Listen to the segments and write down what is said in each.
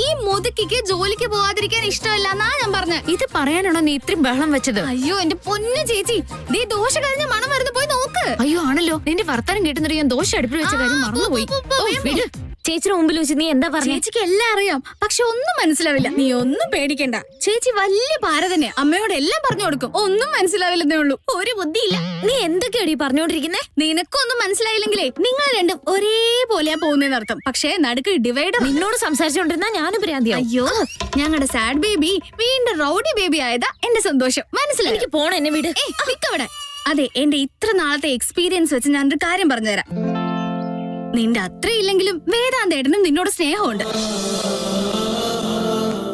ഈ മുതുക്കിക്ക് ജോലിക്ക് പോവാതിരിക്കാൻ ഇഷ്ടമല്ലെന്നാ ഞാൻ പറഞ്ഞ. ഇത് പറയാനാണോ നീ ഇത്രയും ബഹളം വെച്ചത്? അയ്യോ എന്റെ പൊന്നു ചേച്ചി, നീ ദോശ കഴിഞ്ഞ മണം വരുന്ന പോയി നോക്ക്. അയ്യോ ആണല്ലോ, നിന്റെ വർത്താനം കേട്ടുന്നിട്ട് ഞാൻ ദോശ അടുപ്പിൽ വെച്ച കാര്യം മറന്നുപോയി. ചേച്ചിയുടെ മുമ്പിൽ വെച്ച് നീ എന്താ പറഞ്ഞ? ചേച്ചിക്ക് എല്ലാം അറിയാം, പക്ഷെ ഒന്നും മനസ്സിലാവില്ല. നീ ഒന്നും പേടിക്കണ്ട, ചേച്ചി വലിയ പാര തന്നെ. അമ്മയോട് എല്ലാം പറഞ്ഞു കൊടുക്കും, ഒന്നും മനസ്സിലാവില്ലെന്നേ ഉള്ളൂ. ഒരു ബുദ്ധിയില്ല. നീ എന്തൊക്കെയാടി പറഞ്ഞോണ്ടിരിക്കുന്നേ? നിനക്കൊന്നും മനസ്സിലായില്ലെങ്കിലേ നിങ്ങൾ രണ്ടും ഒരേപോലെയാ പോകുന്നതിനർത്ഥം. പക്ഷേ നടുക്ക് ഡിവൈഡർ. നിന്നോട് സംസാരിച്ചോണ്ടിരുന്നാ ഞാനും ഭ്രാന്തിയാവും. അയ്യോ, ഞങ്ങളുടെ സാഡ് ബേബി വീണ്ടും റൗഡി ബേബി ആയതാ എന്റെ സന്തോഷം. മനസ്സിലായി? എനിക്ക് പോണം, എന്നെ വീട്. നിക്കവിടെ. അതെ, എന്റെ ഇത്ര നാളത്തെ എക്സ്പീരിയൻസ് വെച്ച് ഞാനൊരു കാര്യം പറഞ്ഞുതരാം. നിന്റെ അത്രയില്ലെങ്കിലും വേദാന്തേട്ടനും നിന്നോട് സ്നേഹമുണ്ട്.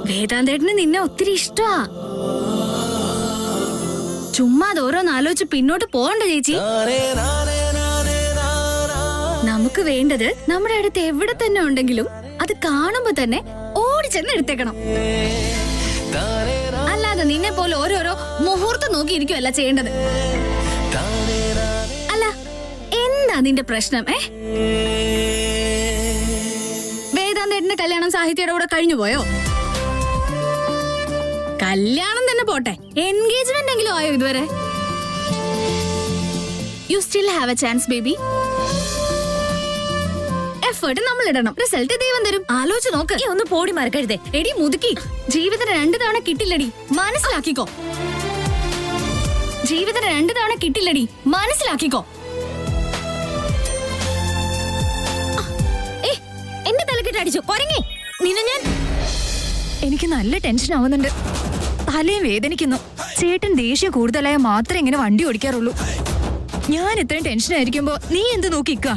വേദാന്തേട്ടന് നിന്നെ ഒത്തിരി ഇഷ്ടമാ. ചുമ്മാ ഓരോന്നാലോചിച്ച് പിന്നോട്ട് പോകണ്ട ചേച്ചി. നമുക്ക് വേണ്ടത് നമ്മുടെ അടുത്ത് എവിടെ തന്നെ ഉണ്ടെങ്കിലും അത് കാണുമ്പോ തന്നെ ഓടിച്ചെന്ന് എടുത്തേക്കണം. അല്ലാതെ നിന്നെ പോലെ ഓരോരോ മുഹൂർത്തം നോക്കിയിരിക്കുവല്ല ചെയ്യേണ്ടത്. അല്ല, എന്താ നിന്റെ പ്രശ്നം? വേദാന്തേട്ടന്റെ കല്യാണം സാഹിത്യയുടെ കൂടെ കഴിഞ്ഞു പോയോ? കല്യാണം തന്നെ പോട്ടെ, എൻഗേജ്മെന്റ് എങ്കിലും ആയോ ഇതുവരെ? You still have A chance baby. Effort നമ്മൾ ഇടണം, റിസൾട്ട് ദൈവം തരും. ആലോചിച്ച് നോക്ക്. ഒന്ന് പോടി മറക്കരുതേ. എടി മുതുക്കി, ജീവിതത്തിന് 2 തവണ കിട്ടില്ലടി, മനസ്സിലാക്കിക്കോ. ജീവിതത്തിന് 2 തവണ കിട്ടില്ലടി, മനസ്സിലാക്കിക്കോ. എന്റെ തലക്കിട്ട് അടിച്ചു കൊരങ്ങി. നിന്നെ ഞാൻ... എനിക്ക് നല്ല ടെൻഷൻ ആവുന്നുണ്ട്, തലയും വേദനിക്കുന്നു. ചേട്ടൻ ദേഷ്യം കൂടുതലായ മാത്രമേ ഇങ്ങനെ വണ്ടി ഓടിക്കാറുള്ളൂ. ഞാൻ ഇത്രയും ടെൻഷൻ ആയിരിക്കുമ്പോ നീ എന്ത് നോക്കിക്ക?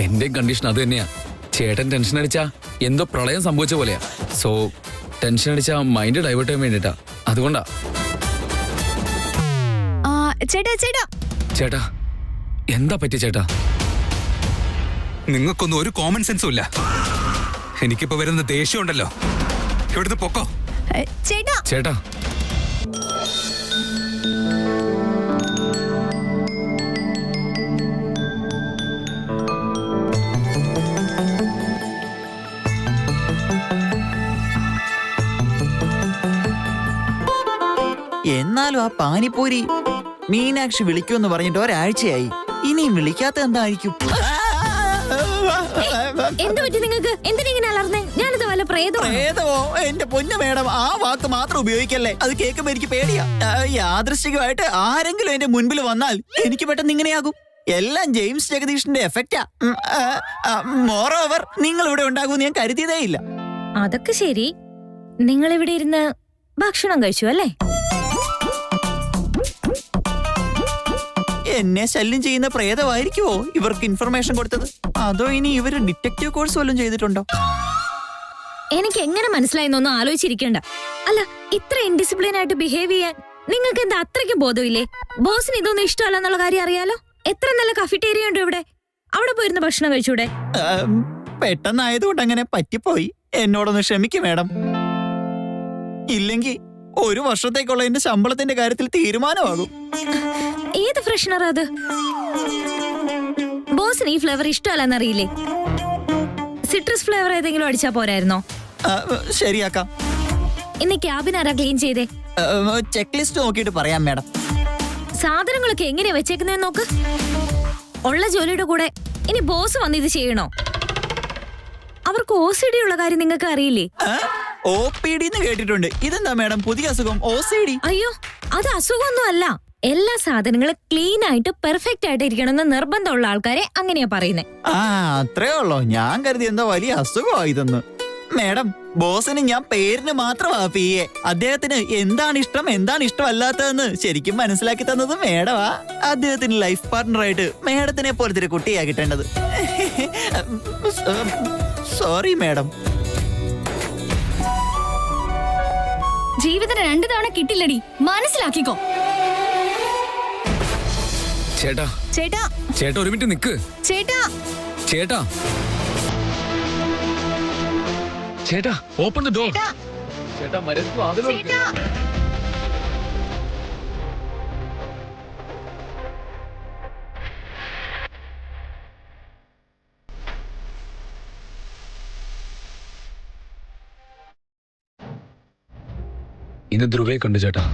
എന്റെ കണ്ടീഷൻ അത് തന്നെയാ. ചേട്ടൻ ടെൻഷൻ അടിച്ചാ എന്തോ പ്രളയം സംഭവിച്ച പോലെയാ. സോ ടെൻഷൻ അടിച്ചാ മൈൻഡ് ഡൈവേർട്ട് ചെയ്യാൻ വേണ്ടിട്ടാ. അതുകൊണ്ടാ. ചേട്ടാ ചേട്ടാ ചേട്ടാ എന്താ പറ്റി ചേട്ടാ? നിങ്ങൾക്കൊന്നും ഒരു കോമൺ സെൻസും ഇല്ല. എനിക്കിപ്പോ വരുന്ന ദേഷ്യം ഉണ്ടല്ലോ, ഇവിടുന്ന് പൊക്കോ. ചേട്ടാ ചേട്ടാ എന്നാലും ആ പാനിപ്പൂരി മീനാക്ഷി വിളിക്കുമെന്ന് പറഞ്ഞിട്ട് ഒരാഴ്ചയായി, ഇനിയും വിളിക്കാത്ത എന്തായിരിക്കും? എന്ത് പറ്റി നിങ്ങൾക്ക്? എന്തിനിങ്ങനെ അലർന്നേ? ഞാനിത് വല്ല പ്രേതമോ? എന്റെ പൊന്നു മേഡം, ആ വാക്ക് മാത്രം ഉപയോഗിക്കല്ലേ. അത് കേൾക്കുമ്പോ എനിക്ക് പേടിയാ. യാദൃശ്ചികമായിട്ട് ആരെങ്കിലും എന്റെ മുൻപിൽ വന്നാൽ എനിക്ക് പെട്ടെന്ന് ഇങ്ങനെയാകും. എല്ലാം ജെയിംസ് ജഗദീഷിന്റെ എഫക്റ്റാ. മോറോവർ നിങ്ങൾ ഇവിടെ ഉണ്ടാകുമെന്ന് ഞാൻ കരുതിയതേ ഇല്ല. അതൊക്കെ ശരി, നിങ്ങൾ ഇവിടെ ഇരുന്ന് ഭക്ഷണം കഴിച്ചു അല്ലേ? എന്നെ ശല്യം ചെയ്യുന്ന പ്രേതമായിരിക്കുമോ ഇവർക്ക് ഇൻഫർമേഷൻ കൊടുത്തത്? അതോ ഇനി ഇവര് ഡിറ്റക്റ്റീവ് കോഴ്സ് വല്ലതും ചെയ്തിട്ടുണ്ടോ? എനിക്ക് എങ്ങനെ മനസ്സിലായെന്നൊന്നും ആലോചിച്ചിരിക്കണ്ട. അല്ല, ഇത്ര ഇൻഡിസിപ്ലിൻ ആയിട്ട് ബിഹേവ് ചെയ്യാൻ നിങ്ങൾക്ക് എന്താ അത്രയ്ക്കും ബോധമില്ലേ? ബോസിന് ഇതൊന്നും ഇഷ്ടമല്ലെന്നുള്ള കാര്യം അറിയാലോ. എത്ര നല്ല കഫറ്റേരിയ ഉണ്ട് ഇവിടെ, അവിടെ പോയിരുന്ന ഭക്ഷണം കഴിച്ചൂടെ? പെട്ടെന്നായതുകൊണ്ട് അങ്ങനെ പറ്റിപ്പോയി. എന്നോടൊന്ന് ക്ഷമിക്കും മേഡം. ഇല്ലെങ്കിൽ 1 വർഷത്തേക്കുള്ള എന്റെ ശമ്പളത്തിന്റെ കാര്യത്തിൽ തീരുമാനമാകും. ഏത് ഫ്രഷ്നർ അത്? ബോസിന് ഈ ഫ്ലേവർ ഇഷ്ടമല്ലെന്നറിയില്ലേ? സിട്രസ് ഫ്ലേവർ ഏതെങ്കിലും അടിച്ചാ പോരായിരുന്നോ? ശരിയാക്കാം. ഇന്ന് ക്യാബിൻ ആരാ ക്ലീൻ ചെയ്തേ? ചെക്ക് ലിസ്റ്റ് നോക്കിയിട്ട് പറയാം മേഡം. സാധനങ്ങളൊക്കെ എങ്ങനെയാ വെച്ചേക്കുന്നതെന്ന് നോക്ക്. ഉള്ള ജോലിയുടെ കൂടെ ഇനി ബോസ് വന്ന് ഇത് ചെയ്യണോ? അവർക്ക് OCD ഉള്ള കാര്യം നിങ്ങൾക്ക് അറിയില്ലേ? OPD കേട്ടിട്ടുണ്ട്. ഇതെന്താ മേഡം പുതിയ അസുഖം? OCD? അയ്യോ, അത് അസുഖമൊന്നും അല്ല. എല്ലാ സാധനങ്ങളും ക്ലീൻ ആയിട്ട് പെർഫെക്റ്റ് ആയിട്ട് ഇരിക്കണമെന്ന് നിർബന്ധമുള്ള ആൾക്കാരെ അങ്ങനെയാ പറയുന്നേ. അത്രേ ഉള്ളോ? ഞാൻ കരുതി എന്താ വലിയ അസുഖമാ ഇതെന്ന്. മേഡം, ബോസിന് ഞാൻ പേരിന് മാത്രമാ PA. അദ്ദേഹത്തിന് എന്താണ് ഇഷ്ടം എന്താണ് ഇഷ്ടമല്ലാത്തതെന്ന് ശരിക്കും മനസ്സിലാക്കി തന്നത് മേഡമാ. അദ്ദേഹത്തിന് ലൈഫ് പാർട്ട്ണറായിട്ട് മേഡത്തിനെ പോലത്തെ ഒരു കുട്ടിയാ കിട്ടേണ്ടത്. Sorry madam. ജീവിതത്തിന് 2 തവണ കിട്ടില്ലടി, മനസ്സിലാക്കിക്കോ. ചേട്ടാ ചേട്ടാ ചേട്ടാ ഒരു മിനിറ്റ് നിക്ക്. ചേട്ടാ ചേട്ടാ ചേട്ടാ ഓപ്പൺ ദ ഡോർ. ചേട്ടാ മരത്തു അതിലോ. ഇന്ന് ധ്രുവയെ കണ്ടു ചേട്ടാ.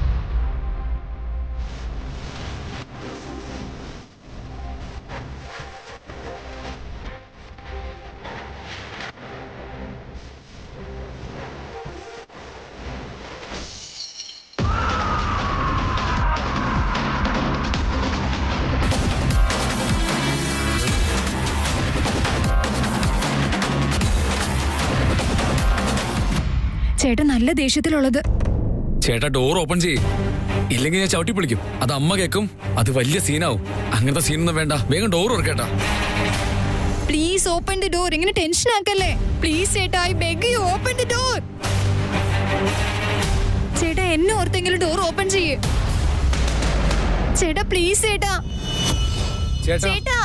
ചേട്ടൻ നല്ല ദേഷ്യത്തിലുള്ളത്. ചേട്ടാ ഡോർ ഓപ്പൺ ചെയ്യ്, ഇല്ലെങ്കിൽ ഞാൻ ചവിട്ടി പിടിക്കും. അത് അമ്മ കേൾക്കും, അത് വലിയ സീനാവും. അങ്ങനത്തെ സീനൊന്നും വേണ്ട, വേഗം ഡോർ തുറക്കേട്ടാ. Please open the door. ഇങ്ങനെ ടെൻഷൻ ആക്കല്ലേ പ്ലീസ് ചേട്ടാ. I beg you open the door. ചേട്ടാ എന്നെ ഓർത്തെങ്കിലും ഡോർ ഓപ്പൺ ചെയ്യേ. ചേട്ടാ പ്ലീസ് ചേട്ടാ. ചേട്ടാ ചേട്ടാ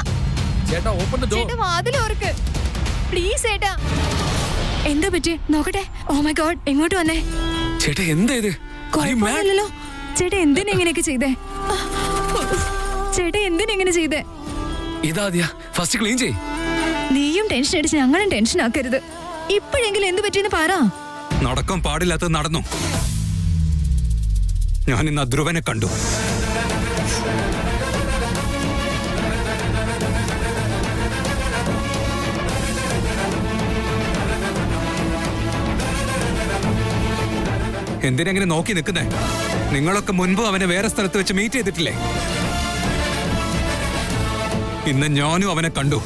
ചേട്ടാ ഓപ്പൺ ദ ഡോർ. ചേട്ടാ വാതിൽ ഓർക്ക് പ്ലീസ് ചേട്ടാ. എന്താ പറ്റി നോക്കട്ടെ. ഓ മൈ ഗോഡ്, എങ്ങോട്ട് വന്നേ? ചേട്ടാ എന്താ ഇത്? കുഴപ്പമില്ലല്ലോ. ചേട്ടാ എന്തിനാ ഇങ്ങനെയൊക്കെ ചെയ്തേ? ചേട്ടാ എന്തിനാ ഇങ്ങനെ ചെയ്തേ? ഇതാദ്യ ഫസ്റ്റ് ക്ലീൻ ചെയ്. നീയും ടെൻഷൻ അടിച്ച് ഞങ്ങളും ടെൻഷൻ ആക്കരുത്. ഇപ്പോഴെങ്കിലും എന്ത് പറ്റിയെന്ന് പറ. നടക്കാൻ പാടില്ലാത്തത് നടന്നു. ഞാൻ ഇന്ന് ധ്രുവനെ കണ്ടു. എന്തിനെങ്ങനെ നോക്കി നിൽക്കുന്നേ? നിങ്ങളൊക്കെ മുൻപ് അവനെ വേറെ സ്ഥലത്ത് വെച്ച് മീറ്റ് ചെയ്തിട്ടില്ലേ? ഇന്ന് ഞാനും അവനെ കണ്ടു.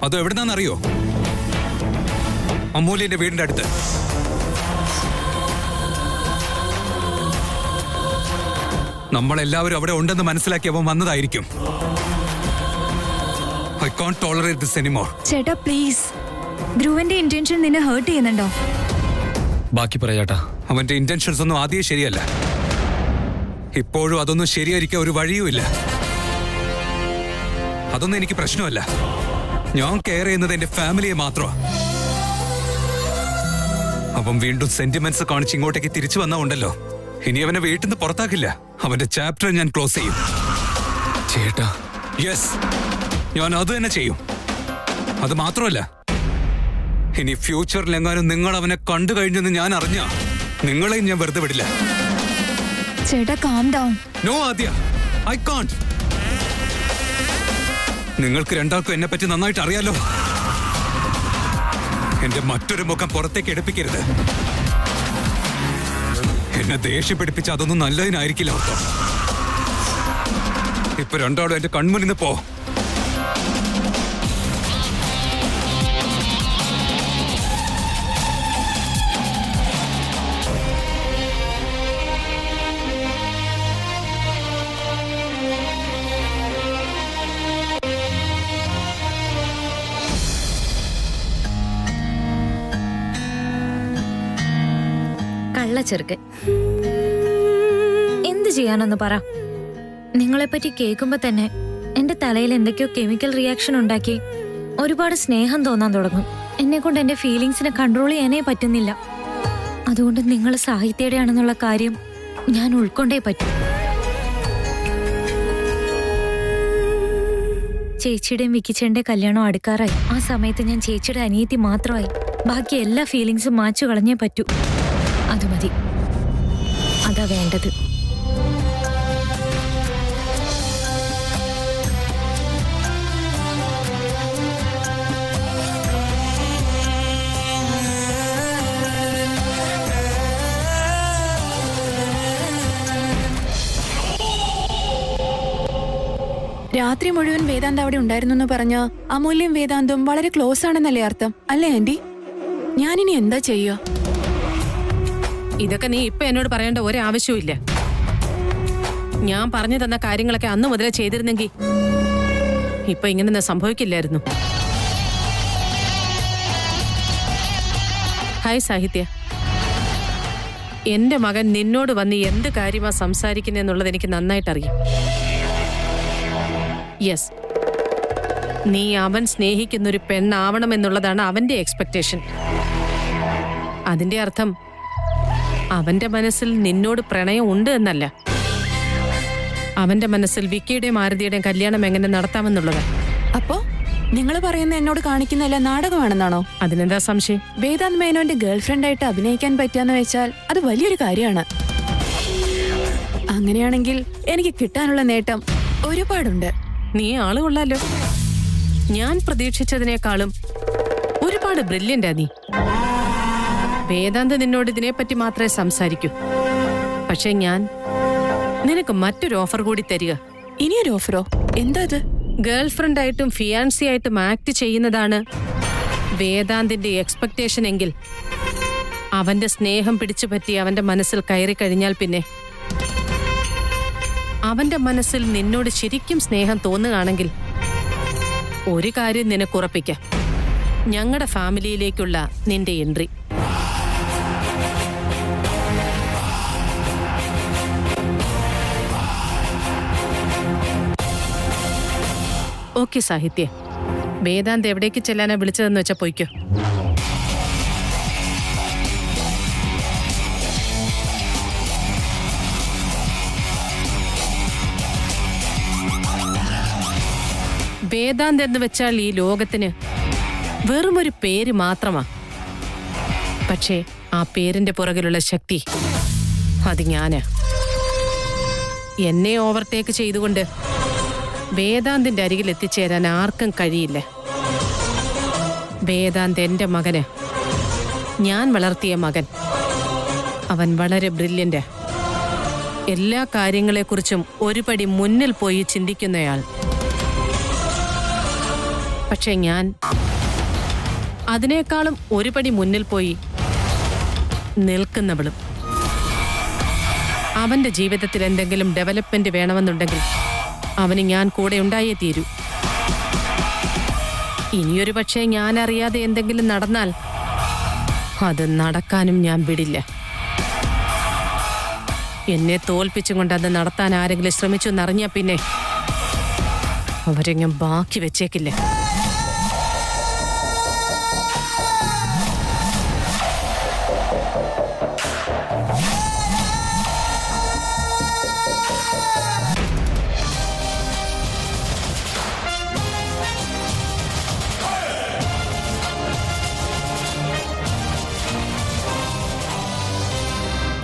അത് എവിടുന്നാന്നറിയോ? അമൂല്യന്റെ വീടിന്റെ അടുത്ത്. നമ്മളെല്ലാവരും അവിടെ ഉണ്ടെന്ന് മനസ്സിലാക്കി അവൻ വന്നതായിരിക്കും. I can't tolerate this anymore. ചേട്ടാ പ്ലീസ്. ധ്രുവന്റെ ഇന്റൻഷൻ നിന്നെ ഹേർട്ട് ചെയ്യുന്നുണ്ടോ? ബാക്കി പറയാട്ടാ. അവന്റെ ഇന്റൻഷൻസ് ഒന്നും ആദ്യം ശരിയല്ല. ഇപ്പോഴും അതൊന്നും ശരിയായിരിക്കാൻ ഒരു വഴിയുമില്ല. അതൊന്നും എനിക്ക് പ്രശ്നമല്ല. ഞാൻ കെയർ ചെയ്യുന്നത് എന്റെ ഫാമിലിയെ മാത്രമാ. അവൻ വീണ്ടും സെന്റിമെന്റ്സ് കാണിച്ച് ഇങ്ങോട്ടേക്ക് തിരിച്ചു വന്നാ ഉണ്ടല്ലോ, ഇനി അവനെ വീട്ടിൽ നിന്ന് പുറത്താക്കില്ല. അവന്റെ ചാപ്റ്റർ ഞാൻ ക്ലോസ് ചെയ്യും. ചേട്ടാ യെസ്, ഞാൻ അത് തന്നെ ചെയ്യും. അത് മാത്രമല്ല, ഇനി ഫ്യൂച്ചറിലെങ്ങാനും നിങ്ങൾ അവനെ കണ്ടു കഴിഞ്ഞെന്ന് ഞാൻ അറിഞ്ഞ നിങ്ങളെയും ഞാൻ വെറുതെ വിടില്ല. ചേട്ടാ കാം ഡൗൺ. നോ ആദ്യ, ഐ കാൺട്ട്. നിങ്ങൾക്ക് രണ്ടാൾക്കും എന്നെ പറ്റി നന്നായിട്ട് അറിയാലോ. എന്റെ മറ്റൊരു മുഖം പുറത്തേക്ക് എടുപ്പിക്കരുത്. എന്നെ ദേഷ്യം പിടിപ്പിച്ച അതൊന്നും നല്ലതിനായിരിക്കില്ല ഓർത്തോ. ഇപ്പൊ രണ്ടാളും എന്റെ കൺമുന്നിൽ നിന്ന് പോ. ചെറുക്കൻ എന്ത് ചെയ്യാനൊന്ന് പറ. നിങ്ങളെപ്പറ്റി കേൾക്കുമ്പോ തന്നെ എന്റെ തലയിൽ എന്തൊക്കെയോ കെമിക്കൽ റിയാക്ഷൻ ഉണ്ടാക്കി ഒരുപാട് സ്നേഹം തോന്നാൻ തുടങ്ങും. എന്നെ കൊണ്ട് എന്റെ ഫീലിങ്സിനെ കൺട്രോൾ ചെയ്യാനേ പറ്റുന്നില്ല. അതുകൊണ്ട് നിങ്ങൾ സാഹിത്യയുടെയാണെന്നുള്ള കാര്യം ഞാൻ ഉൾക്കൊണ്ടേ പറ്റും. ചേച്ചിയുടെയും വിക്കിച്ചേന്റെ കല്യാണം അടുക്കാറായി. ആ സമയത്ത് ഞാൻ ചേച്ചിയുടെ അനിയത്തി മാത്രമായി. ബാക്കി എല്ലാ ഫീലിങ്സും മാച്ചു കളഞ്ഞേ പറ്റൂ. അത് മതി, അതാ വേണ്ടത്. രാത്രി മുഴുവൻ വേദാന്ത അവിടെ ഉണ്ടായിരുന്നു പറഞ്ഞ അമൂല്യം വേദാന്തവും വളരെ ക്ലോസ് ആണെന്നല്ലേ അർത്ഥം? അല്ലേ ആന്റി? ഞാനിനി എന്താ ചെയ്യുക? ഇതൊക്കെ നീ ഇപ്പൊ എന്നോട് പറയേണ്ട ഒരാവശ്യവും. ഞാൻ പറഞ്ഞു തന്ന കാര്യങ്ങളൊക്കെ അന്ന് മുതലേ ചെയ്തിരുന്നെങ്കിൽ ഇപ്പൊ ഇങ്ങനെ സംഭവിക്കില്ലായിരുന്നു. ഹായ് സാഹിത്യ, എന്റെ മകൻ നിന്നോട് വന്ന് എന്ത് കാര്യമാ സംസാരിക്കുന്നെന്നുള്ളത് എനിക്ക് നന്നായിട്ടറിയാം. യെസ്, നീ അവൻ സ്നേഹിക്കുന്നൊരു പെണ്ണാവണമെന്നുള്ളതാണ് അവന്റെ എക്സ്പെക്ടേഷൻ. അതിന്റെ അർത്ഥം അവന്റെ മനസ്സിൽ നിന്നോട് പ്രണയം ഉണ്ട് എന്നല്ല. അവന്റെ മനസ്സിൽ വിക്കിയുടെയും ആരതിയുടെയും കല്യാണം എങ്ങനെ നടത്താമെന്നുള്ളത്. അപ്പോ നിങ്ങൾ പറയുന്ന എന്നോട് കാണിക്കുന്നതല്ല നാടകമാണെന്നാണോ? അതിനെന്താ സംശയം? വേദാന്ത് മേനോന്റെ ഗേൾഫ്രണ്ടായിട്ട് അഭിനയിക്കാൻ പറ്റാന്ന് വെച്ചാൽ അത് വലിയൊരു കാര്യമാണ്. അങ്ങനെയാണെങ്കിൽ എനിക്ക് കിട്ടാനുള്ള നേട്ടം ഒരുപാടുണ്ട്. നീ ആള് കൊള്ളാലോ. ഞാൻ പ്രതീക്ഷിച്ചതിനേക്കാളും ഒരുപാട് ബ്രില്യന്റാ നീ. വേദാന്ത് നിന്നോട് ഇതിനെപ്പറ്റി മാത്രമേ സംസാരിക്കൂ. പക്ഷെ ഞാൻ നിനക്ക് മറ്റൊരു ഓഫർ കൂടി തരിക. ഇനിയൊരു ഓഫറോ? എന്താ അത്? ഗേൾഫ്രണ്ടായിട്ടും ഫിയാൻസി ആയിട്ടും ആക്ട് ചെയ്യുന്നതാണ് വേദാന്തിന്റെ എക്സ്പെക്ടേഷൻ എങ്കിൽ അവന്റെ സ്നേഹം പിടിച്ചു പറ്റി അവന്റെ മനസ്സിൽ കയറി കഴിഞ്ഞാൽ പിന്നെ അവന്റെ മനസ്സിൽ നിന്നോട് ശരിക്കും സ്നേഹം തോന്നുകയാണെങ്കിൽ ഒരു കാര്യം നിനക്കുറപ്പിക്കാം, ഞങ്ങളുടെ ഫാമിലിയിലേക്കുള്ള നിന്റെ എൻട്രി. ഓക്കെ സാഹിത്യ, വേദാന്ത് എവിടേക്ക് ചെല്ലാനാ വിളിച്ചതെന്ന് വെച്ചാ പോയിക്കോ. വേദാന്ത് എന്ന് വെച്ചാൽ ഈ ലോകത്തിന് വെറുമൊരു പേര് മാത്രമാ. പക്ഷേ ആ പേരിന്റെ പുറകിലുള്ള ശക്തി അത് ഞാന്. എന്നെ ഓവർടേക്ക് ചെയ്തുകൊണ്ട് വേദാന്തിന്റെ അരികിൽ എത്തിച്ചേരാൻ ആർക്കും കഴിയില്ല. വേദാന്ത് എന്റെ മകന്, ഞാൻ വളർത്തിയ മകൻ. അവൻ വളരെ ബ്രില്യന്റ്, എല്ലാ കാര്യങ്ങളെക്കുറിച്ചും ഒരു പടി മുന്നിൽ പോയി ചിന്തിക്കുന്നയാൾ. പക്ഷെ ഞാൻ അതിനേക്കാളും ഒരു പടി മുന്നിൽ പോയി നിൽക്കുന്നവളും. അവന്റെ ജീവിതത്തിൽ എന്തെങ്കിലും ഡെവലപ്മെന്റ് വേണമെന്നുണ്ടെങ്കിൽ അവന് ഞാൻ കൂടെ ഉണ്ടായേ തീരൂ. ഇനിയൊരു പക്ഷേ ഞാൻ അറിയാതെ എന്തെങ്കിലും നടന്നാൽ അത് നടക്കാനും ഞാൻ വിടില്ല. എന്നെ തോൽപ്പിച്ചും കൊണ്ട് അത് നടത്താൻ ആരെങ്കിലും ശ്രമിച്ചു എന്നറിഞ്ഞാൽ പിന്നെ അവരെ ഞാൻ ബാക്കി വെച്ചേക്കില്ല.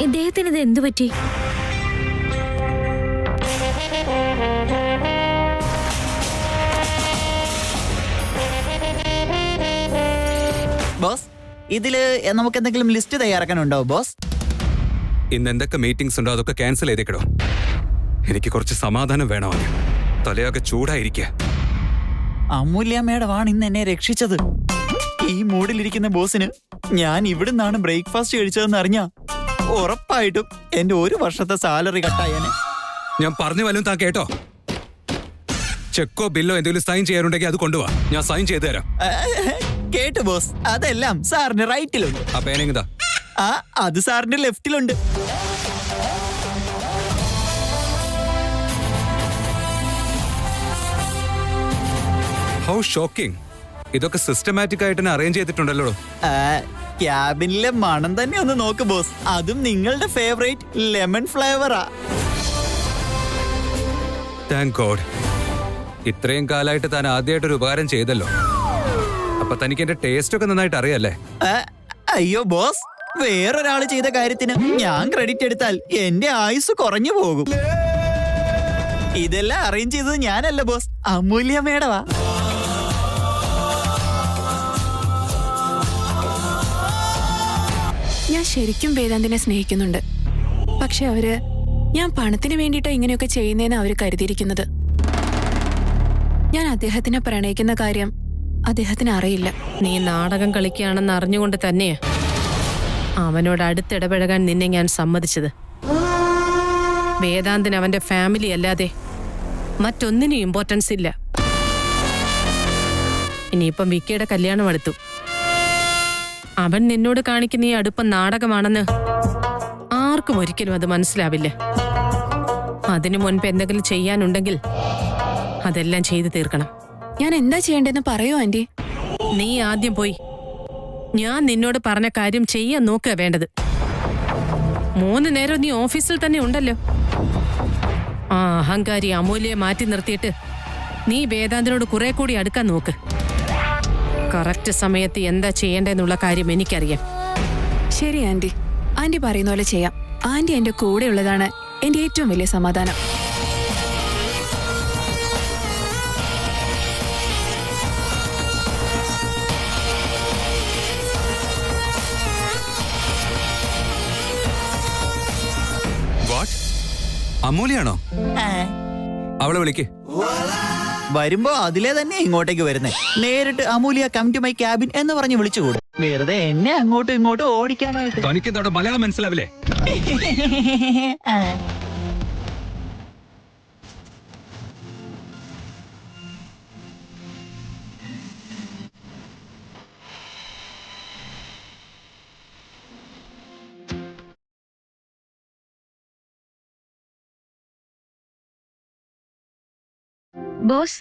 ഇദ്ദേഹത്തിന് ഇത് എന്തു പറ്റി? ബോസ്, ഇതില് നമുക്ക് എന്തെങ്കിലും ലിസ്റ്റ് തയ്യാറാക്കാനുണ്ടോ ബോസ്? ഇന്ന് എന്തൊക്കെ മീറ്റിംഗ്സ് ഉണ്ടോ അതൊക്കെ ക്യാൻസൽ ചെയ്തേക്കടോ. എനിക്ക് കുറച്ച് സമാധാനം വേണോ? തലയൊക്കെ ചൂടായിരിക്കുക. അമൂല്യ മേഡമാണ് ഇന്ന് എന്നെ രക്ഷിച്ചത്. ഈ മൂഡിലിരിക്കുന്ന ബോസിന് ഞാൻ ഇവിടുന്നാണ് ബ്രേക്ക്ഫാസ്റ്റ് കഴിച്ചതെന്ന് അറിഞ്ഞാ ഉറപ്പായിട്ടും എന്റെ 1 വർഷത്തെ സാലറി കട്ടായാനെ. ഞാൻ പറഞ്ഞു വല്ലതും താൻ കേട്ടോ? ചെക്കോ ബില്ലോ എന്തെങ്കിലും സൈൻ ചെയ്യാറുണ്ടെങ്കിൽ അത് കൊണ്ടുപോവാ, ഞാൻ സൈൻ ചെയ്തു തരാം. കേട്ടു ബോസ്, അതെല്ലാം സാറിന്റെ റൈറ്റിലുണ്ട്. ആ പേനെങ്ങതാ? അത് സാറിന്റെ ലെഫ്റ്റിലുണ്ട്. How shocking. ഇതൊക്കെ സിസ്റ്റമാറ്റിക് ആയിട്ട് തന്നെ അറേഞ്ച് ചെയ്തിട്ടുണ്ടല്ലോ. ക്യാബിനിലെ മണം തന്നെ ഒന്ന് നോക്ക് ബോസ്, അതും നിങ്ങളുടെ ഫേവറേറ്റ് ലെമൺ ഫ്ലേവറാ. Thank God. ഇത്രയും കാലമായിട്ട് താൻ ആദ്യമായിട്ടൊരു ഉപകാരം ചെയ്തല്ലോ. അപ്പൊ തനിക്ക് എന്റെ ടേസ്റ്റ് ഒക്കെ നന്നായിട്ട് അറിയാല്ലേ? അയ്യോ ബോസ്, വേറൊരാള് ചെയ്ത കാര്യത്തിന് ഞാൻ ക്രെഡിറ്റ് എടുത്താൽ എന്റെ ആയുസ് കുറഞ്ഞു പോകും. ഇതെല്ലാം അറേഞ്ച് ചെയ്തത് ഞാനല്ല ബോസ്, അമൂല്യ മേഡവാ. ഞാൻ ശരിക്കും വേദാന്തിനെ സ്നേഹിക്കുന്നുണ്ട്. പക്ഷെ അവര് ഞാൻ പണത്തിന് വേണ്ടിയിട്ടാ ഇങ്ങനെയൊക്കെ ചെയ്യുന്നതെന്ന് അവര് കരുതിയിരിക്കുന്നത്. ഞാൻ അദ്ദേഹത്തിനെ പ്രണയിക്കുന്ന കാര്യം അദ്ദേഹത്തിന് അറിയില്ല. നീ നാടകം കളിക്കുകയാണെന്ന് അറിഞ്ഞുകൊണ്ട് തന്നെയാ അവനോട് അടുത്തിടപഴകാൻ നിന്നെ ഞാൻ സമ്മതിച്ചത്. വേദാന്തിന് അവന്റെ ഫാമിലി അല്ലാതെ മറ്റൊന്നിനും ഇമ്പോർട്ടൻസ് ഇല്ല. ഇനിയിപ്പം വിക്കിയുടെ കല്യാണം അടുത്തു. അവൻ നിന്നോട് കാണിക്കുന്ന ഈ അടുപ്പം നാടകമാണെന്ന് ആർക്കും ഒരിക്കലും അത് മനസ്സിലാവില്ല. അതിനു മുൻപ് എന്തെങ്കിലും ചെയ്യാനുണ്ടെങ്കിൽ അതെല്ലാം ചെയ്തു തീർക്കണം. ഞാൻ എന്താ ചെയ്യേണ്ടതെന്ന് പറയോ ആന്റി? നീ ആദ്യം പോയി ഞാൻ നിന്നോട് പറഞ്ഞ കാര്യം ചെയ്യാൻ നോക്കുക വേണ്ടത്. 3 നേരം നീ ഓഫീസിൽ തന്നെ ഉണ്ടല്ലോ. ആ അഹങ്കാരി അമൂല്യയെ മാറ്റി നിർത്തിയിട്ട് നീ വേദാന്തിനോട് കുറെ കൂടി അടുക്കാൻ നോക്ക്. കറക്റ്റ് സമയത്ത് എന്താ ചെയ്യേണ്ടെന്നുള്ള കാര്യം എനിക്കറിയാം. ശരി ആന്റി, ആന്റി പറയുന്ന പോലെ ചെയ്യാം. ആന്റി എന്റെ കൂടെ ഉള്ളതാണ് എന്റെ ഏറ്റവും വലിയ സമാധാനം. വാട്ട്? അമൂലിയാണോ? അവളെ വിളിക്ക്. വരുമ്പോ അതിലേ തന്നെ ഇങ്ങോട്ടേക്ക് വരുന്നേ. നേരിട്ട് അമൂലിയ കം ടു മൈ ക്യാബിൻ എന്ന് പറഞ്ഞ് വിളിച്ചുകൂടും. വെറുതെ എന്നെ അങ്ങോട്ടും ഇങ്ങോട്ടും ഓടിക്കാനായിട്ട്. തനിക്കെന്തോടെ മലയാളം മനസ്സിലാവില്ലേ? ബോസ്,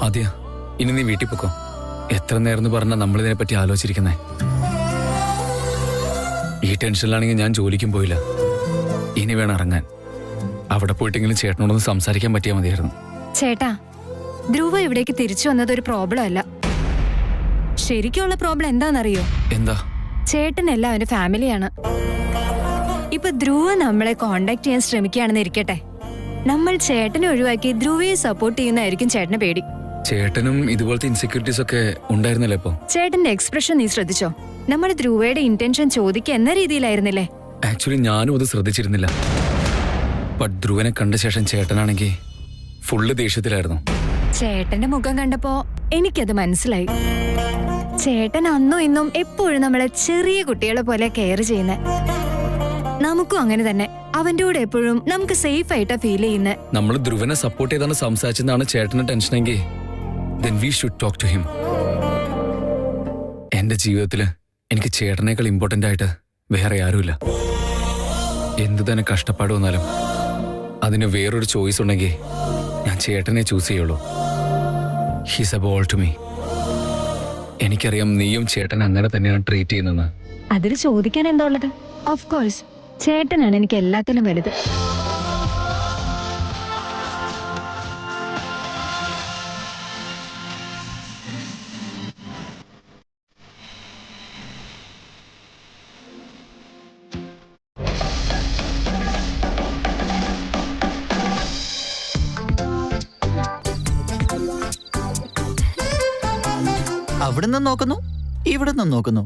ആദ്യ, ഇനി നീ വീട്ടിൽ പൊക്കോ. എത്ര നേരം പറഞ്ഞാൽ നമ്മളിതിനെ പറ്റി ആലോചിച്ചിരിക്കുന്നേ. ഈ ടെൻഷനിലാണെങ്കിൽ ഞാൻ ജോലിക്കും പോയില്ല. ഇനി വേണം ഇറങ്ങാൻ. അവിടെ പോയിട്ടെങ്കിലും ചേട്ടനോടൊന്ന് സംസാരിക്കാൻ പറ്റിയാൽ മതിയായിരുന്നു. ചേട്ടാ, ധ്രുവ ഇവിടേക്ക് തിരിച്ചു വന്നത് ഒരു പ്രോബ്ലം അല്ല. ശരിക്കുള്ള പ്രോബ്ലം എന്താണെന്നറിയോ? എന്താ? ചേട്ടനല്ല അവന്റെ ഫാമിലിയാണ്. ഇപ്പൊ ധ്രുവ നമ്മളെ കോണ്ടാക്ട് ചെയ്യാൻ ശ്രമിക്കുകയാണെന്ന് ഇരിക്കട്ടെ, നമ്മൾ ചേട്ടനെ ഒഴിവാക്കി ധ്രുവയെ സപ്പോർട്ട് ചെയ്യുന്നതായിരിക്കും ചേട്ടന് പേടി. ചേട്ടനും ഇതുപോലത്തെ ഇൻസെക്യൂരിറ്റീസ് ഒക്കെ ഉണ്ടായിരുന്നല്ലോ ഇപ്പൊ. ചേട്ടന്റെ എക്സ്പ്രഷൻ നീ ശ്രദ്ധിച്ചോ? നമ്മൾ ധ്രുവയുടെ ഇന്റൻഷൻ ചോദിക്കുക എന്ന രീതിയിലായിരുന്നില്ലേ? ആക്ച്വലി ഞാനും അത് ശ്രദ്ധിച്ചിരുന്നില്ല. ബട്ട് ധ്രുവനെ കണ്ട ശേഷം ചേട്ടനാണെങ്കിൽ ഫുള്ള് ദേഷ്യത്തിലായിരുന്നു. ചേട്ടന്റെ മുഖം കണ്ടപ്പോ എനിക്കത് മനസ്സിലായി. ചേട്ടൻ അന്നും ഇന്നും എപ്പോഴും നമ്മളെ ചെറിയ കുട്ടികളെ പോലെ കെയർ ചെയ്യുന്നേ. നമുക്കും അങ്ങനെ തന്നെ. അവന്റെ കൂടെ എപ്പോഴും നമുക്ക് സേഫ് ആയിട്ടാ ഫീൽ ചെയ്യുന്നത്. നമ്മൾ ധ്രുവനെ സപ്പോർട്ട് ചെയ്താണ് സംസാരിച്ചെന്നാണ് ചേട്ടന് ടെൻഷനെങ്കിൽ then we should talk to him. എന്റെ ജീവിതത്തില് എനിക്ക് ചേട്ടനേക്കാൾ ഇമ്പോർട്ടന്റ് ആയിട്ട് വേറെ ആരുമില്ല. എന്തു തന്നെ കഷ്ടപ്പാട് വന്നാലും അതിന് വേറൊരു ചോയ്സ് ഉണ്ടെങ്കിൽ ഞാൻ ചേട്ടനെ ചൂസ് ചെയ്യുള്ളൂ. He's a ball to me. എനിക്കറിയാം നീയും ചേട്ടൻ അങ്ങനെ തന്നെയാണ് ട്രീറ്റ് ചെയ്യുന്നത്. അതിൽ ചോദിക്കാൻ എന്താ ഉള്ളത്? ഓഫ് കോഴ്സ് ചേട്ടനാണ് എനിക്ക് എല്ലാത്തിലും വലുത്. അവിടുന്ന് നോക്കുന്നു, ഇവിടുന്ന് നോക്കുന്നു.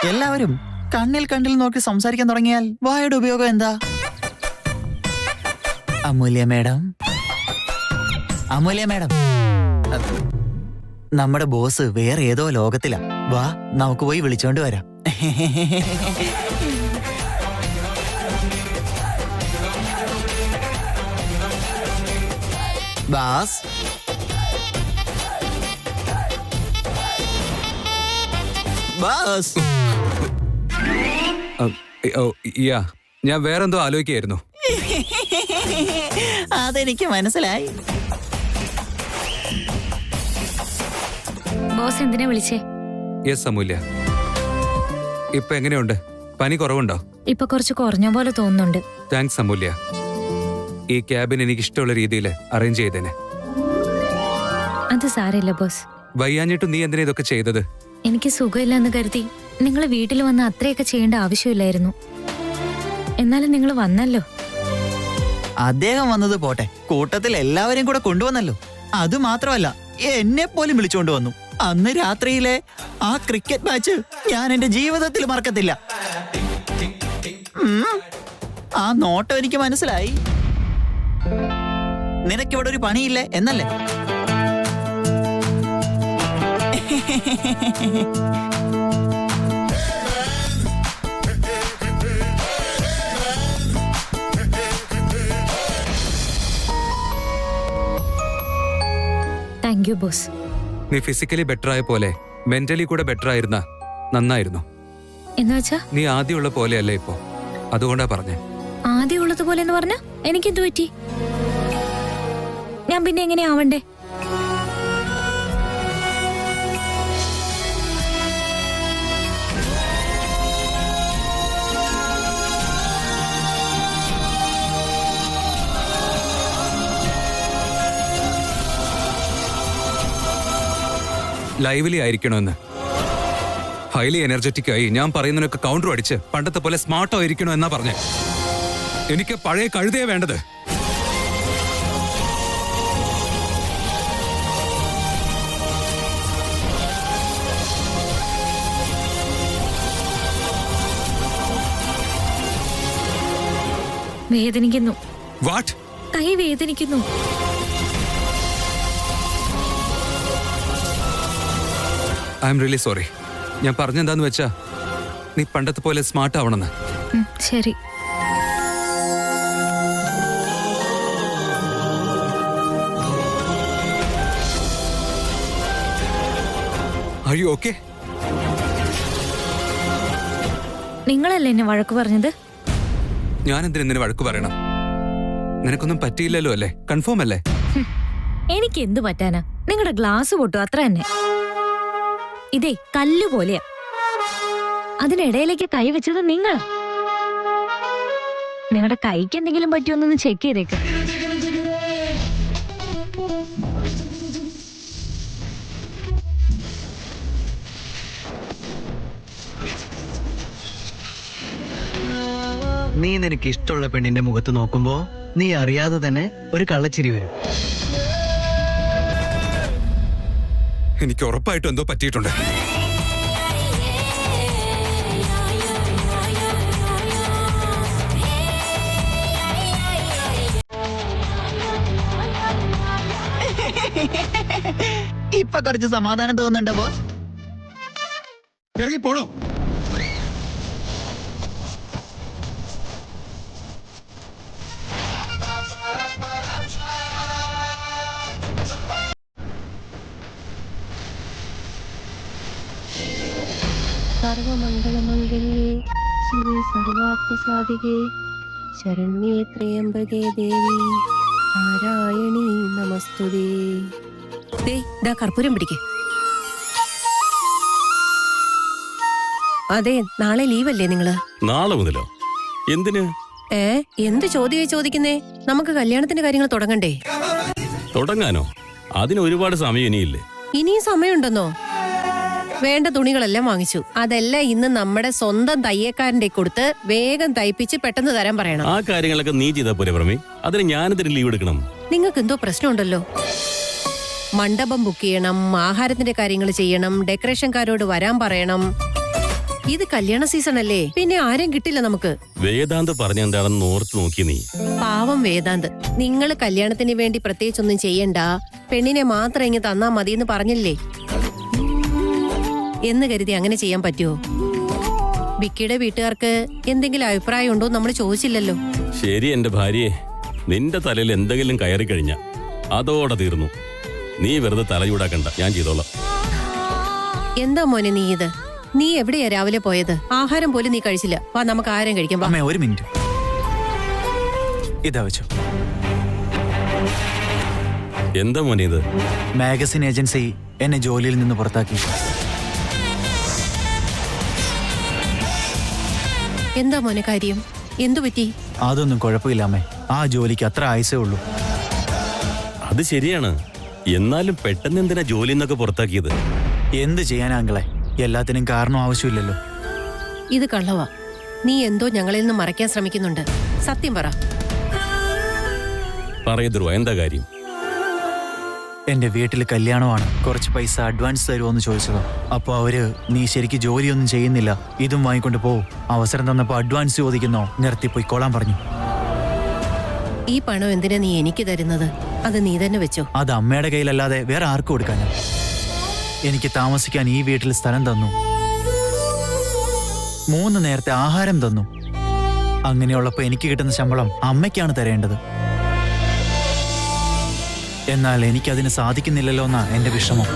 എല്ലാവരും കണ്ണിൽ കണ്ണിൽ നോക്കി സംസാരിക്കാൻ തുടങ്ങിയാൽ വായുടെ ഉപയോഗം എന്താ? അമൂല്യ മേഡം, അമൂല്യ മേഡം, നമ്മുടെ ബോസ് വേറെ ഏതോ ലോകത്തിലാ. വാ, നമുക്ക് പോയി വിളിച്ചോണ്ട് വരാം. Boss, boss. ഞാൻ വേറെന്തോ ആലോചിക്കായിരുന്നു. അതെനിക്ക് മനസ്സിലായി. ബോസ് എന്തിനാ വിളിച്ചേ? യെസ് അമൂല്യ, ഇപ്പൊ എങ്ങനെയുണ്ട്? പനി കുറവുണ്ടോ? ഇപ്പൊ കുറച്ച് കുറഞ്ഞ പോലെ തോന്നുന്നുണ്ട്. താങ്ക്സ് അമൂല്യ. ഈ ക്യാബിൻ എനിക്ക് ഇഷ്ടമുള്ള രീതിയിൽ അറേഞ്ച് ചെയ്തേനെ. അത് സാരമില്ല ബോസ്. വയ്യാഞ്ഞിട്ട് നീ എന്തിനാ ഇതൊക്കെ ചെയ്തത്? എനിക്ക് സുഖമില്ലെന്ന് കരുതി നിങ്ങൾ വീട്ടിൽ വന്ന് അത്രയൊക്കെ ചെയ്യേണ്ട ആവശ്യമില്ലായിരുന്നു. എന്നാലും നിങ്ങൾ വന്നല്ലോ. അദ്ദേഹം വന്നത് പോട്ടെ, കൂട്ടത്തിൽ എല്ലാവരെയും കൂടെ കൊണ്ടുവന്നല്ലോ. അത് മാത്രമല്ല, എന്നെ പോലും വിളിച്ചുകൊണ്ട് വന്നു. അന്ന് രാത്രിയിലെ ആ ക്രിക്കറ്റ് മാച്ച് ഞാൻ എന്റെ ജീവിതത്തിൽ മറക്കത്തില്ല. ആ നോട്ടം എനിക്ക് മനസ്സിലായി. നിനക്കിവിടെ ഒരു പണിയില്ലേ എന്നല്ലേ? Thank you boss. നീ ഫിസിക്കലി ബെറ്റർ ആയ പോലെ മെന്റലി കൂടെ ബെറ്റർ ആയിരുന്ന നന്നായിരുന്നു. എന്നുവെച്ചാ നീ ആദ്യമുള്ള പോലെയല്ല ഇപ്പോ, അതുകൊണ്ടാ പറഞ്ഞേ. ആദ്യം ഉള്ളതുപോലെ എന്ന് പറഞ്ഞ എനിക്കെന്തു പറ്റി? ഞാൻ പിന്നെ എങ്ങനെ ആവണ്ടേ? ലൈവ്ലി ആയിരിക്കണമെന്ന്, ഹൈലി എനർജറ്റിക് ആയി ഞാൻ പറയുന്നതിനൊക്കെ കൗണ്ടർ അടിച്ച് പണ്ടത്തെ പോലെ സ്മാർട്ടോ ആയിരിക്കണോ എന്നാ പറഞ്ഞേ. എനിക്ക് പഴയ കഴുതയെ വേണ്ടത്. വേദനിക്കുന്നു. വാട്ട്? കൈ വേദനിക്കുന്നു. I'm really sorry. ഞാൻ പറഞ്ഞെന്താന്ന് വെച്ചാ നീ പണ്ടത്തെ പോലെ സ്മാർട്ട് ആവണമെന്ന്. ശരി. Are you okay? നിങ്ങളല്ലേ എന്നെ വഴക്ക് പറഞ്ഞത്? ഞാൻ എന്തിനെ വഴക്ക് പറയണം? നിനക്കൊന്നും പറ്റിയില്ലല്ലോ അല്ലേ? കൺഫേം അല്ലേ? എനിക്ക് എന്തു പറ്റാനാ? നിങ്ങളുടെ ഗ്ലാസ് പൊട്ടു, അത്ര തന്നെ. ഇതേ കല്ല് പോലെയാ. അതിനിടയിലേക്ക് കൈ വെച്ചത് നിങ്ങൾ. നിങ്ങളുടെ കൈക്ക് എന്തെങ്കിലും പറ്റുമെന്നൊന്ന് ചെക്ക് ചെയ്തേക്ക്. നീ നിനക്ക് ഇഷ്ടമുള്ള പെണ്ണിന്റെ മുഖത്ത് നോക്കുമ്പോ നീ അറിയാതെ തന്നെ ഒരു കള്ളച്ചിരി വരും. എനിക്ക് ഉറപ്പായിട്ടും എന്തോ പറ്റിയിട്ടുണ്ട്. ഇപ്പൊ കുറച്ച് സമാധാനം തോന്നുന്നുണ്ടോ ബോസ്? ഇറങ്ങിപ്പോണോ? സർവമംഗളമംഗല്യേ ശിവേ സർവാർത്ഥസാധികേ ശരണ്യേ ത്രയംബകേ ദേവി നാരായണീ നമസ്തുതേ. കർപ്പൂരം പിടിക്കേ. അതെ, നാളെ ലീവല്ലേ നിങ്ങള്? നാളെ മുതലോ? എന്തിന്? എന്ത് ചോദ്യമായി ചോദിക്കുന്നേ? നമുക്ക് കല്യാണത്തിന്റെ കാര്യങ്ങൾ തുടങ്ങണ്ടേ? തുടങ്ങാനോ? അതിന് ഒരുപാട് സമയം ഇനിയില്ലേ? ഇനിയും സമയമുണ്ടെന്നോ? വേണ്ട തുണികളെല്ലാം വാങ്ങിച്ചു. അതെല്ലാം ഇന്ന് നമ്മുടെ സ്വന്തം തയ്യക്കാരന്റെ കൊടുത്ത് വേഗം തയ്പ്പിച്ച് പെട്ടെന്ന് തരാൻ പറയണം. ആ കാര്യങ്ങളൊക്കെ നീ ചെയ്താ പോരെ പ്രമി? അതിന് ഞാനെന്തിന് ലീവ് എടുക്കണം? നിങ്ങൾക്ക് എന്തോ പ്രശ്നമുണ്ടല്ലോ. മണ്ഡപം ബുക്ക് ചെയ്യണം, ആഹാരത്തിന്റെ കാര്യങ്ങൾ ചെയ്യണം, ഡെക്കറേഷൻകാരോട് വരാൻ പറയണം. ഇത് കല്യാണ സീസൺ അല്ലേ, പിന്നെ ആരും കിട്ടില്ല നമുക്ക്. വേദാന്ത് പറഞ്ഞ എന്താണെന്ന് ഓർത്ത് നോക്കി നീ. പാവം വേദാന്ത്, നിങ്ങൾ കല്യാണത്തിന് വേണ്ടി പ്രത്യേകിച്ചൊന്നും ചെയ്യണ്ട, പെണ്ണിനെ മാത്രം ഇങ്ങ് തന്നാ മതിയെന്ന് പറഞ്ഞില്ലേ എന്ന് കരുതി അങ്ങനെ ചെയ്യാൻ പറ്റുമോ? വിക്കിയുടെ വീട്ടുകാർക്ക് എന്തെങ്കിലും അഭിപ്രായം ഉണ്ടോ നമ്മൾ ചോദിച്ചില്ലല്ലോ. ശരി എന്റെ ഭാര്യയെ, നിന്റെ തലയിൽ എന്തെങ്കിലും കയറി കഴിഞ്ഞ അതോടെ തീർന്നു. നീ വെറുതെ തല ചൂടാക്കണ്ട, ഞാൻ ചെയ്തോളാം. എന്താ മോനെ നീ ഇത്? നീ എവിടെയാ രാവിലെ പോയത്? ആഹാരം പോലും നീ കഴിച്ചില്ല. വാ, നമുക്ക് ആഹാരം കഴിക്കാം. അമ്മേ, ഒരു മിനിറ്റ്. ഇതാ വെച്ചോ. എന്താ മോനെ ഇത്? മാഗസിൻ ഏജൻസി എന്നെ ജോലിയിൽ നിന്ന് പുറത്താക്കി. എന്താ മോനെ കാര്യം? എന്തു പറ്റി? അതൊന്നും കുഴപ്പമില്ല അമ്മേ, ആ ജോലിക്ക് അത്ര ആയുസേ ഉള്ളൂ. അത് ശരിയാണ്. എന്നാലും പെട്ടെന്ന് എന്തിനാ ജോലി എന്നൊക്കെ പുറത്താക്കിയത്? എന്ത് ചെയ്യാനാങ്കളെ, എല്ലാത്തിനും കാരണം ആവശ്യമില്ലല്ലോ. ഇത് കള്ളവാ. നീ എന്തോ ഞങ്ങളിൽ നിന്ന് മറയ്ക്കാൻ ശ്രമിക്കുന്നുണ്ട്. സത്യം പറ. പറയദ്രുവ, എന്താ കാര്യം? എന്റെ വീട്ടിൽ കല്യാണമാണ്, കുറച്ച് പൈസ അഡ്വാൻസ് തരുമോന്ന് ചോദിച്ചതോ. അപ്പൊ അവര്, നീ ശരിക്ക് ജോലിയൊന്നും ചെയ്യുന്നില്ല, ഇതും വാങ്ങിക്കൊണ്ട് പോ, അവസരം തന്നപ്പോ അഡ്വാൻസ് ചോദിക്കുന്നോ, നിർത്തിപ്പോയിക്കോളാൻ പറഞ്ഞു. ഈ പണം എന്തിനാ നീ എനിക്ക് തരുന്നത്? അത് നീ തന്നെ വെച്ചോ. അത് അമ്മയുടെ കയ്യിലല്ലാതെ വേറെ ആർക്കും കൊടുക്കാനാ. എനിക്ക് താമസിക്കാൻ ഈ വീട്ടിൽ സ്ഥലം തന്നു, 3 നേരത്തെ ആഹാരം തന്നു. അങ്ങനെയുള്ളപ്പോ എനിക്ക് കിട്ടുന്ന ശമ്പളം അമ്മയ്ക്കാണ് തരേണ്ടത്. എന്നാൽ എനിക്കതിന് സാധിക്കുന്നില്ലല്ലോ എന്നാ എന്റെ വിഷമം.